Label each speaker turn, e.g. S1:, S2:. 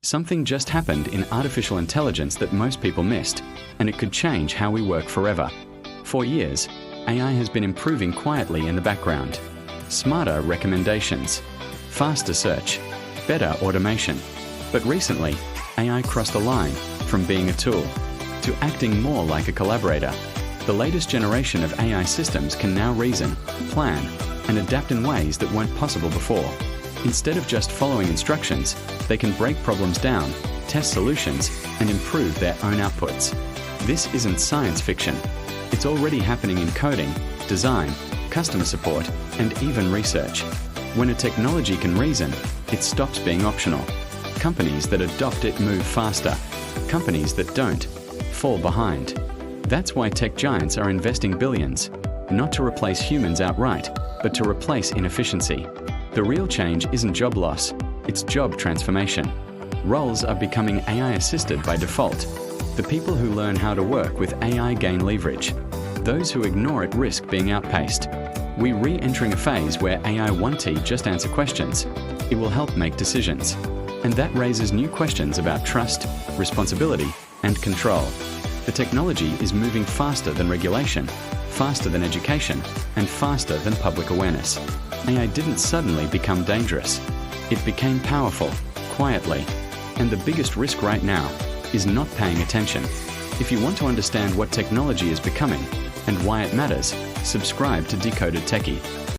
S1: Something just happened in artificial intelligence that most people missed, and it could change how we work forever. For years, AI has been improving quietly in the background. Smarter recommendations, faster search, better automation. But recently, AI crossed a line from being a tool to acting more like a collaborator. The latest generation of AI systems can now reason, plan, and adapt in ways that weren't possible before. Instead of just following instructions, they can break problems down, test solutions, and improve their own outputs. This isn't science fiction. It's already happening in coding, design, customer support, and even research. When a technology can reason, it stops being optional. Companies that adopt it move faster. Companies that don't fall behind. That's why tech giants are investing billions, not to replace humans outright, but to replace inefficiency. The real change isn't job loss, it's job transformation. Roles are becoming AI-assisted by default. The people who learn how to work with AI gain leverage. Those who ignore it risk being outpaced. We're re-entering a phase where AI won't just answer questions. It will help make decisions. And that raises new questions about trust, responsibility, and control. The technology is moving faster than regulation, faster than education, and faster than public awareness. AI didn't suddenly become dangerous. It became powerful, quietly. And the biggest risk right now is not paying attention. If you want to understand what technology is becoming and why it matters, subscribe to Decoded Techie.